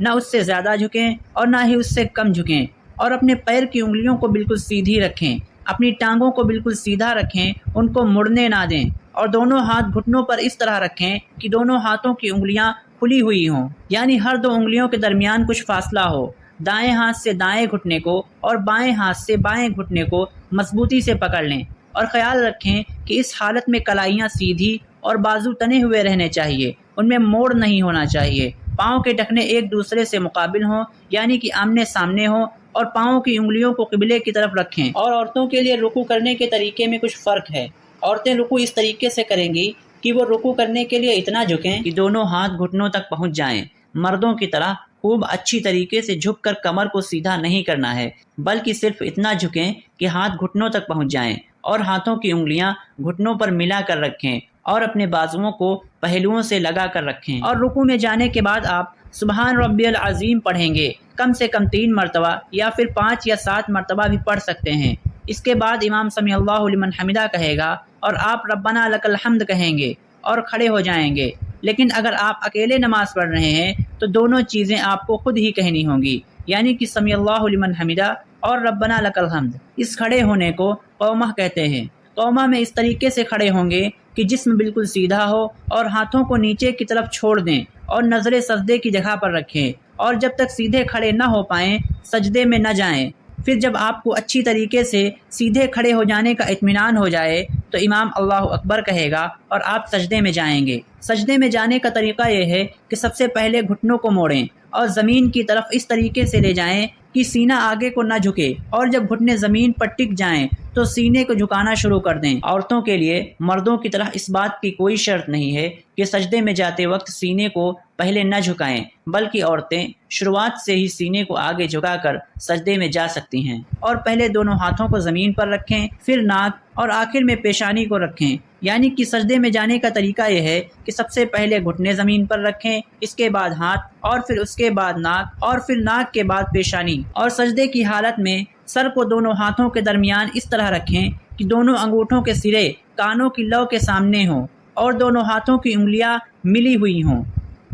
نہ اس سے زیادہ جھکیں اور نہ ہی اس سے کم جھکیں، اور اپنے پیر کی انگلیوں کو بالکل سیدھی رکھیں، اپنی ٹانگوں کو بالکل سیدھا رکھیں، ان کو مڑنے نہ دیں، اور دونوں ہاتھ گھٹنوں پر اس طرح رکھیں کہ دونوں ہاتھوں کی انگلیاں کھلی ہوئی ہوں، یعنی ہر دو انگلیوں کے درمیان کچھ فاصلہ ہو۔ دائیں ہاتھ سے دائیں گھٹنے کو اور بائیں ہاتھ سے بائیں گھٹنے کو مضبوطی سے پکڑ لیں، اور خیال رکھیں کہ اس حالت میں کلائیاں سیدھی اور بازو تنے ہوئے رہنے چاہیے، ان میں موڑ نہیں ہونا چاہیے۔ پاؤں کے ٹخنے ایک دوسرے سے مقابل ہوں، یعنی کہ آمنے سامنے ہوں، اور پاؤں کی انگلیوں کو قبلے کی طرف رکھیں۔ اور عورتوں کے لیے رکوع کرنے کے طریقے میں کچھ فرق ہے۔ عورتیں رکوع اس طریقے سے کریں گی کہ وہ رکوع کرنے کے لیے اتنا جھکیں کہ دونوں ہاتھ گھٹنوں تک پہنچ جائیں۔ مردوں کی طرح خوب اچھی طریقے سے جھک کر کمر کو سیدھا نہیں کرنا ہے، بلکہ صرف اتنا جھکیں کہ ہاتھ گھٹنوں تک پہنچ جائیں، اور ہاتھوں کی انگلیاں گھٹنوں پر ملا کر رکھیں، اور اپنے بازوؤں کو پہلوؤں سے لگا کر رکھیں۔ اور رکوع میں جانے کے بعد آپ سبحان ربی العظیم پڑھیں گے، کم سے کم 3 مرتبہ یا پھر 5 یا 7 مرتبہ بھی پڑھ سکتے ہیں۔ اس کے بعد امام سمیع اللہ لمن حمدہ کہے گا اور آپ ربنا لک الحمد کہیں گے اور کھڑے ہو جائیں گے۔ لیکن اگر آپ اکیلے نماز پڑھ رہے ہیں تو دونوں چیزیں آپ کو خود ہی کہنی ہوں گی، یعنی کہ سمیع اللہ لمن حمدہ اور ربنا لک الحمد۔ اس کھڑے ہونے کو قومہ کہتے ہیں۔ قومہ میں اس طریقے سے کھڑے ہوں گے کہ جسم بالکل سیدھا ہو، اور ہاتھوں کو نیچے کی طرف چھوڑ دیں اور نظریں سجدے کی جگہ پر رکھیں، اور جب تک سیدھے کھڑے نہ ہو پائیں سجدے میں نہ جائیں۔ پھر جب آپ کو اچھی طریقے سے سیدھے کھڑے ہو جانے کا اطمینان ہو جائے تو امام اللہ اکبر کہے گا اور آپ سجدے میں جائیں گے۔ سجدے میں جانے کا طریقہ یہ ہے کہ سب سے پہلے گھٹنوں کو موڑیں اور زمین کی طرف اس طریقے سے لے جائیں کہ سینہ آگے کو نہ جھکے، اور جب گھٹنے زمین پر ٹک جائیں تو سینے کو جھکانا شروع کر دیں۔ عورتوں کے لیے مردوں کی طرح اس بات کی کوئی شرط نہیں ہے کہ سجدے میں جاتے وقت سینے کو پہلے نہ جھکائیں، بلکہ عورتیں شروعات سے ہی سینے کو آگے جھکا کر سجدے میں جا سکتی ہیں، اور پہلے دونوں ہاتھوں کو زمین پر رکھیں، پھر ناک اور آخر میں پیشانی کو رکھیں۔ یعنی کہ سجدے میں جانے کا طریقہ یہ ہے کہ سب سے پہلے گھٹنے زمین پر رکھیں، اس کے بعد ہاتھ، اور پھر اس کے بعد ناک، اور پھر ناک کے بعد پیشانی، اور سجدے کی حالت میں سر کو دونوں ہاتھوں کے درمیان اس طرح رکھیں کہ دونوں انگوٹھوں کے سرے کانوں کی لو کے سامنے ہوں، اور دونوں ہاتھوں کی انگلیاں ملی ہوئی ہوں،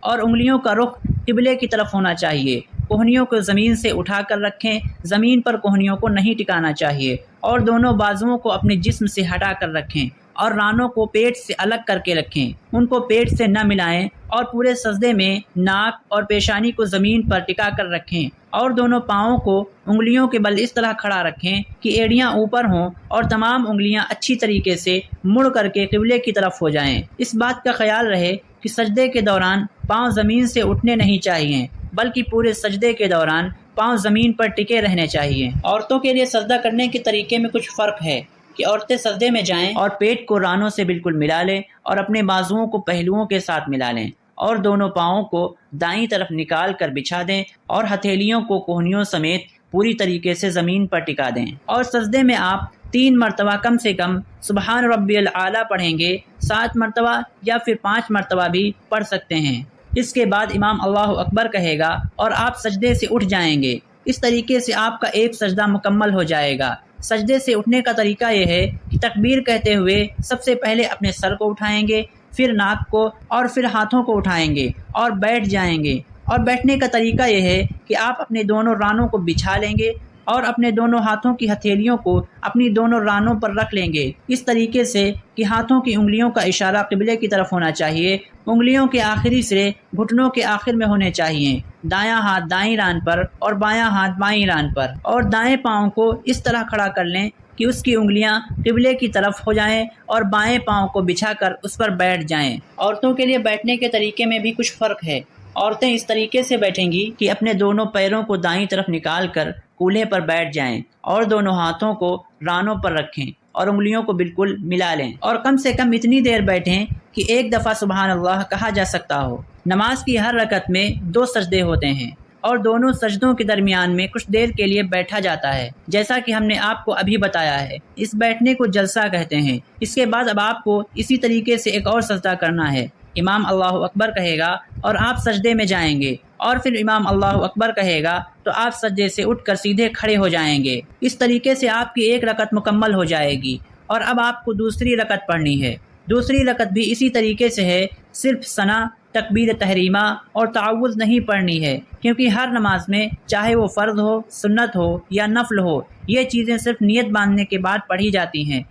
اور انگلیوں کا رخ قبلے کی طرف ہونا چاہیے۔ کوہنیوں کو زمین سے اٹھا کر رکھیں، زمین پر کوہنیوں کو نہیں ٹکانا چاہیے، اور دونوں بازوؤں کو اپنے جسم سے ہٹا کر رکھیں، اور رانوں کو پیٹ سے الگ کر کے رکھیں، ان کو پیٹ سے نہ ملائیں، اور پورے سجدے میں ناک اور پیشانی کو زمین پر ٹکا کر رکھیں، اور دونوں پاؤں کو انگلیوں کے بل اس طرح کھڑا رکھیں کہ ایڑیاں اوپر ہوں، اور تمام انگلیاں اچھی طریقے سے مڑ کر کے قبلے کی طرف ہو جائیں۔ اس بات کا خیال رہے کہ سجدے کے دوران پاؤں زمین سے اٹھنے نہیں چاہیے، بلکہ پورے سجدے کے دوران پاؤں زمین پر ٹکے رہنے چاہیے۔ عورتوں کے لیے سجدہ کرنے کے طریقے میں کچھ فرق ہے کہ عورتیں سجدے میں جائیں اور پیٹ کو رانوں سے بالکل ملا لیں، اور اپنے بازوؤں کو پہلوؤں کے ساتھ ملا لیں، اور دونوں پاؤں کو دائیں طرف نکال کر بچھا دیں، اور ہتھیلیوں کو کوہنیوں سمیت پوری طریقے سے زمین پر ٹکا دیں۔ اور سجدے میں آپ 3 مرتبہ کم سے کم سبحان ربی العالی پڑھیں گے، 7 مرتبہ یا پھر 5 مرتبہ بھی پڑھ سکتے ہیں۔ اس کے بعد امام اللہ اکبر کہے گا اور آپ سجدے سے اٹھ جائیں گے۔ اس طریقے سے آپ کا ایک سجدہ مکمل ہو جائے گا۔ سجدے سے اٹھنے کا طریقہ یہ ہے کہ تکبیر کہتے ہوئے سب سے پہلے اپنے سر کو اٹھائیں گے، پھر ناک کو، اور پھر ہاتھوں کو اٹھائیں گے اور بیٹھ جائیں گے۔ اور بیٹھنے کا طریقہ یہ ہے کہ آپ اپنے دونوں رانوں کو بچھا لیں گے اور اپنے دونوں ہاتھوں کی ہتھیلیوں کو اپنی دونوں رانوں پر رکھ لیں گے، اس طریقے سے کہ ہاتھوں کی انگلیوں کا اشارہ قبلے کی طرف ہونا چاہیے، انگلیوں کے آخری سرے گھٹنوں کے آخر میں ہونے چاہیے، دایاں ہاتھ دائیں ران پر اور بایاں ہاتھ بائیں ران پر، اور دائیں پاؤں کو اس طرح کھڑا کر لیں کہ اس کی انگلیاں قبلے کی طرف ہو جائیں، اور بائیں پاؤں کو بچھا کر اس پر بیٹھ جائیں۔ عورتوں کے لیے بیٹھنے کے طریقے میں بھی کچھ فرق ہے۔ عورتیں اس طریقے سے بیٹھیں گی کہ اپنے دونوں پیروں کو دائیں طرف نکال کر کولہے پر بیٹھ جائیں، اور دونوں ہاتھوں کو رانوں پر رکھیں اور انگلیوں کو بالکل ملا لیں، اور کم سے کم اتنی دیر بیٹھیں کہ ایک دفعہ سبحان اللہ کہا جا سکتا ہو۔ نماز کی ہر رکعت میں 2 سجدے ہوتے ہیں، اور دونوں سجدوں کے درمیان میں کچھ دیر کے لیے بیٹھا جاتا ہے، جیسا کہ ہم نے آپ کو ابھی بتایا ہے۔ اس بیٹھنے کو جلسہ کہتے ہیں۔ اس کے بعد اب آپ کو اسی طریقے سے ایک اور سجدہ کرنا ہے۔ امام اللہ اکبر کہے گا اور آپ سجدے میں جائیں گے، اور پھر امام اللہ اکبر کہے گا تو آپ سجدے سے اٹھ کر سیدھے کھڑے ہو جائیں گے۔ اس طریقے سے آپ کی ایک رکعت مکمل ہو جائے گی، اور اب آپ کو دوسری رکعت پڑھنی ہے۔ دوسری رکعت بھی اسی طریقے سے ہے، صرف ثنا تکبیر تحریمہ اور تعوذ نہیں پڑھنی ہے، کیونکہ ہر نماز میں چاہے وہ فرض ہو، سنت ہو یا نفل ہو، یہ چیزیں صرف نیت باندھنے کے بعد پڑھی جاتی ہیں،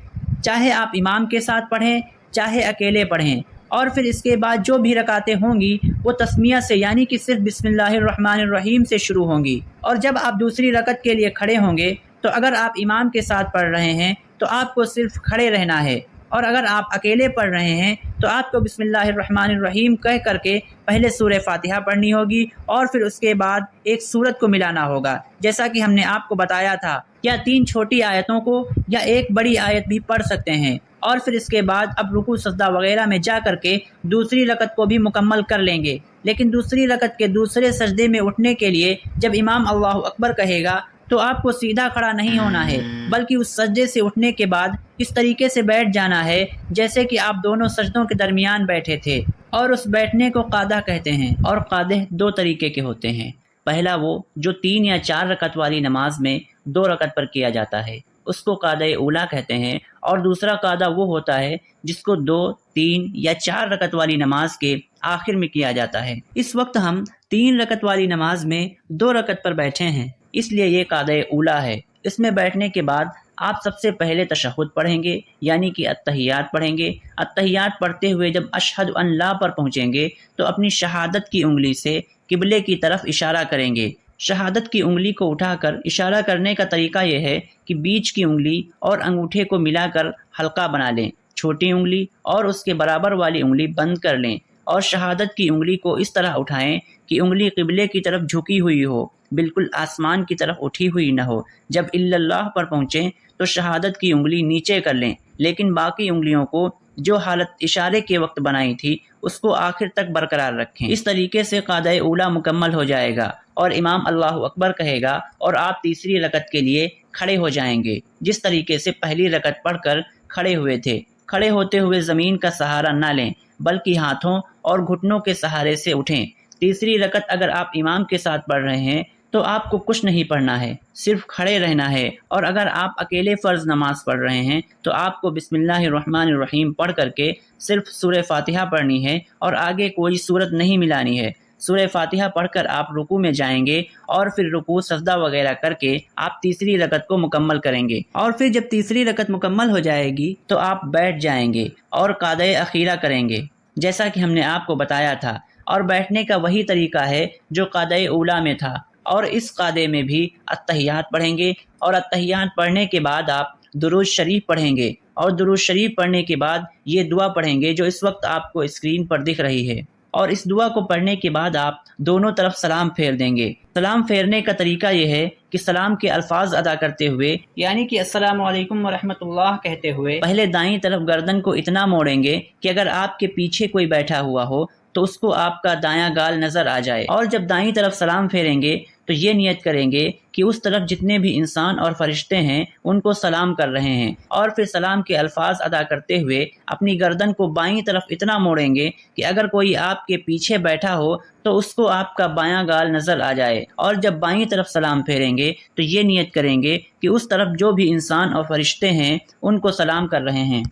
چاہے آپ امام کے ساتھ پڑھیں چاہے اکیلے پڑھیں۔ اور پھر اس کے بعد جو بھی رکعتیں ہوں گی وہ تسمیہ سے، یعنی کہ صرف بسم اللہ الرحمن الرحیم سے شروع ہوں گی۔ اور جب آپ دوسری رکعت کے لیے کھڑے ہوں گے تو اگر آپ امام کے ساتھ پڑھ رہے ہیں تو آپ کو صرف کھڑے رہنا ہے، اور اگر آپ اکیلے پڑھ رہے ہیں تو آپ کو بسم اللہ الرحمن الرحیم کہہ کر کے پہلے سورہ فاتحہ پڑھنی ہوگی اور پھر اس کے بعد ایک سورت کو ملانا ہوگا، جیسا کہ ہم نے آپ کو بتایا تھا، یا 3 چھوٹی آیتوں کو یا ایک بڑی آیت بھی پڑھ سکتے ہیں، اور پھر اس کے بعد اب رکوع سجدہ وغیرہ میں جا کر کے دوسری رکعت کو بھی مکمل کر لیں گے۔ لیکن دوسری رکعت کے دوسرے سجدے میں اٹھنے کے لیے جب امام اللہ اکبر کہے گا تو آپ کو سیدھا کھڑا نہیں ہونا ہے، بلکہ اس سجدے سے اٹھنے کے بعد اس طریقے سے بیٹھ جانا ہے جیسے کہ آپ دونوں سجدوں کے درمیان بیٹھے تھے، اور اس بیٹھنے کو قعدہ کہتے ہیں۔ اور قعدہ 2 طریقے کے ہوتے ہیں، پہلا وہ جو 3 یا 4 رکعت والی نماز میں 2 رکعت پر کیا جاتا ہے، اس کو قعدہ اولا کہتے ہیں، اور دوسرا قعدہ وہ ہوتا ہے جس کو 2، 3 یا 4 رکعت والی نماز کے آخر میں کیا جاتا ہے۔ اس وقت ہم 3 رکعت والی نماز میں 2 رکعت پر بیٹھے ہیں، اس لیے یہ قعدہ اولا ہے۔ اس میں بیٹھنے کے بعد آپ سب سے پہلے تشہد پڑھیں گے، یعنی کہ اتحیات پڑھیں گے۔ اتحیات پڑھتے ہوئے جب اشہد ان لا پر پہنچیں گے تو اپنی شہادت کی انگلی سے قبلے کی طرف اشارہ کریں گے۔ شہادت کی انگلی کو اٹھا کر اشارہ کرنے کا طریقہ یہ ہے کہ بیچ کی انگلی اور انگوٹھے کو ملا کر حلقہ بنا لیں، چھوٹی انگلی اور اس کے برابر والی انگلی بند کر لیں، اور شہادت کی انگلی کو اس طرح اٹھائیں کہ انگلی قبلے کی طرف جھکی ہوئی ہو، بالکل آسمان کی طرف اٹھی ہوئی نہ ہو۔ جب الا اللہ پر پہنچیں تو شہادت کی انگلی نیچے کر لیں، لیکن باقی انگلیوں کو جو حالت اشارے کے وقت بنائی تھی اس کو آخر تک برقرار رکھیں۔ اس طریقے سے قعدہ اولا مکمل ہو جائے گا اور امام اللہ اکبر کہے گا اور آپ تیسری رکعت کے لیے کھڑے ہو جائیں گے، جس طریقے سے پہلی رکعت پڑھ کر کھڑے ہوئے تھے۔ کھڑے ہوتے ہوئے زمین کا سہارا نہ لیں، بلکہ ہاتھوں اور گھٹنوں کے سہارے سے اٹھیں۔ تیسری رکعت اگر آپ امام کے ساتھ پڑھ رہے ہیں تو آپ کو کچھ نہیں پڑھنا ہے، صرف کھڑے رہنا ہے، اور اگر آپ اکیلے فرض نماز پڑھ رہے ہیں تو آپ کو بسم اللہ الرحمن الرحیم پڑھ کر کے صرف سورہ فاتحہ پڑھنی ہے اور آگے کوئی سورت نہیں ملانی ہے۔ سورہ فاتحہ پڑھ کر آپ رکوع میں جائیں گے اور پھر رکوع سجدہ وغیرہ کر کے آپ تیسری رکعت کو مکمل کریں گے، اور پھر جب تیسری رکعت مکمل ہو جائے گی تو آپ بیٹھ جائیں گے اور قعدہ اخیرہ کریں گے، جیسا کہ ہم نے آپ کو بتایا تھا، اور بیٹھنے کا وہی طریقہ ہے جو قعدہ اولا میں تھا۔ اور اس قعدے میں بھی اتحیات پڑھیں گے، اور اتحیات پڑھنے کے بعد آپ درود شریف پڑھیں گے، اور درود شریف پڑھنے کے بعد یہ دعا پڑھیں گے جو اس وقت آپ کو اسکرین پر دکھ رہی ہے، اور اس دعا کو پڑھنے کے بعد آپ دونوں طرف سلام پھیر دیں گے۔ سلام پھیرنے کا طریقہ یہ ہے کہ سلام کے الفاظ ادا کرتے ہوئے، یعنی کہ السلام علیکم ورحمۃ اللہ کہتے ہوئے پہلے دائیں طرف گردن کو اتنا موڑیں گے کہ اگر آپ کے پیچھے کوئی بیٹھا ہوا ہو تو اس کو آپ کا دایاں گال نظر آ جائے، اور جب دائیں طرف سلام پھیریں گے تو یہ نیت کریں گے کہ اس طرف جتنے بھی انسان اور فرشتے ہیں ان کو سلام کر رہے ہیں، اور پھر سلام کے الفاظ ادا کرتے ہوئے اپنی گردن کو بائیں طرف اتنا موڑیں گے کہ اگر کوئی آپ کے پیچھے بیٹھا ہو تو اس کو آپ کا بایاں گال نظر آ جائے، اور جب بائیں طرف سلام پھیریں گے تو یہ نیت کریں گے کہ اس طرف جو بھی انسان اور فرشتے ہیں ان کو سلام کر رہے ہیں۔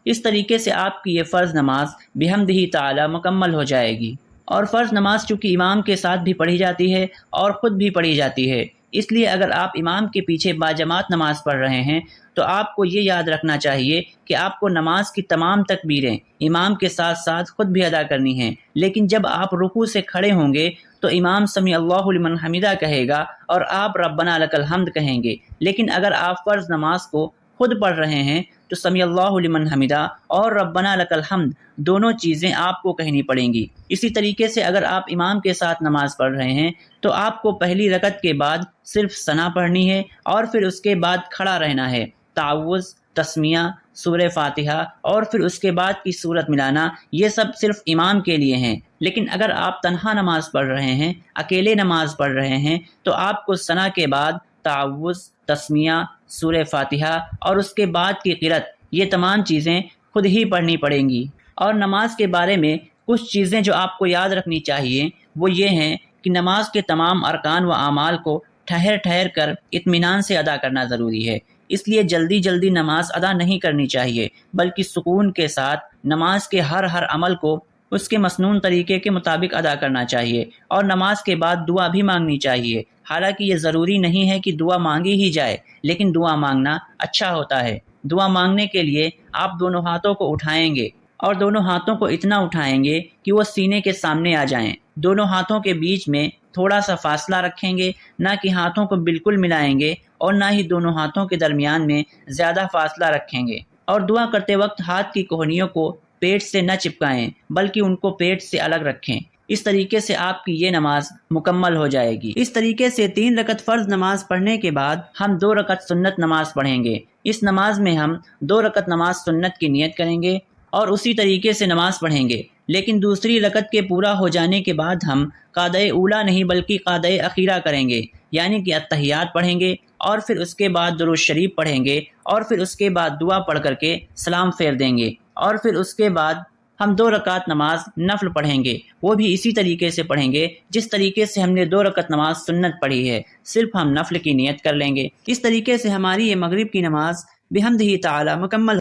اس طریقے سے آپ کی یہ فرض نماز بحمدہ تعالی مکمل ہو جائے گی۔ اور فرض نماز چونکہ امام کے ساتھ بھی پڑھی جاتی ہے اور خود بھی پڑھی جاتی ہے، اس لیے اگر آپ امام کے پیچھے باجماعت نماز پڑھ رہے ہیں تو آپ کو یہ یاد رکھنا چاہیے کہ آپ کو نماز کی تمام تکبیریں امام کے ساتھ ساتھ خود بھی ادا کرنی ہیں، لیکن جب آپ رکوع سے کھڑے ہوں گے تو امام سمیع اللہ لمن حمیدہ کہے گا اور آپ ربنا لک الحمد کہیں گے، لیکن اگر آپ فرض نماز کو خود پڑھ رہے ہیں تو سمیع اللہ لمن حمیدہ اور ربنا لک الحمد دونوں چیزیں آپ کو کہنی پڑیں گی۔ اسی طریقے سے اگر آپ امام کے ساتھ نماز پڑھ رہے ہیں تو آپ کو پہلی رکعت کے بعد صرف ثنا پڑھنی ہے اور پھر اس کے بعد کھڑا رہنا ہے، تعوذ، تسمیہ، سورہ فاتحہ اور پھر اس کے بعد کی سورت ملانا، یہ سب صرف امام کے لیے ہیں۔ لیکن اگر آپ تنہا نماز پڑھ رہے ہیں، اکیلے نماز پڑھ رہے ہیں تو آپ کو ثنا کے بعد تعوذ، تسمیہ، سورہ فاتحہ اور اس کے بعد کی قرأت، یہ تمام چیزیں خود ہی پڑھنی پڑیں گی۔ اور نماز کے بارے میں کچھ چیزیں جو آپ کو یاد رکھنی چاہیے وہ یہ ہیں کہ نماز کے تمام ارکان و اعمال کو ٹھہر ٹھہر کر اطمینان سے ادا کرنا ضروری ہے، اس لیے جلدی جلدی نماز ادا نہیں کرنی چاہیے، بلکہ سکون کے ساتھ نماز کے ہر عمل کو اس کے مسنون طریقے کے مطابق ادا کرنا چاہیے، اور نماز کے بعد دعا بھی مانگنی چاہیے۔ حالانکہ یہ ضروری نہیں ہے کہ دعا مانگی ہی جائے، لیکن دعا مانگنا اچھا ہوتا ہے۔ دعا مانگنے کے لیے آپ دونوں ہاتھوں کو اٹھائیں گے، اور دونوں ہاتھوں کو اتنا اٹھائیں گے کہ وہ سینے کے سامنے آ جائیں۔ دونوں ہاتھوں کے بیچ میں تھوڑا سا فاصلہ رکھیں گے، نہ کہ ہاتھوں کو بالکل ملائیں گے، اور نہ ہی دونوں ہاتھوں کے درمیان میں زیادہ فاصلہ رکھیں گے۔ اور دعا کرتے وقت ہاتھ کی کوہنیوں کو پیٹ سے نہ چپکائیں، بلکہ ان کو پیٹ سے الگ رکھیں۔ اس طریقے سے آپ کی یہ نماز مکمل ہو جائے گی۔ اس طریقے سے 3 رکعت فرض نماز پڑھنے کے بعد ہم 2 رکعت سنت نماز پڑھیں گے۔ اس نماز میں ہم 2 رکعت نماز سنت کی نیت کریں گے اور اسی طریقے سے نماز پڑھیں گے، لیکن دوسری رکعت کے پورا ہو جانے کے بعد ہم قاعدہ اولا نہیں بلکہ قاعدہ اخیرہ کریں گے، یعنی کہ اتحیات پڑھیں گے، اور پھر اس کے بعد درود شریف پڑھیں گے، اور پھر اس کے بعد دعا پڑھ کر کے سلام پھیر دیں گے، اور پھر اس کے بعد ہم 2 رکعت نماز نفل پڑھیں گے، وہ بھی اسی طریقے سے پڑھیں گے جس طریقے سے ہم نے 2 رکعت نماز سنت پڑھی ہے، صرف ہم نفل کی نیت کر لیں گے۔ اس طریقے سے ہماری یہ مغرب کی نماز بحمدہ تعالی مکمل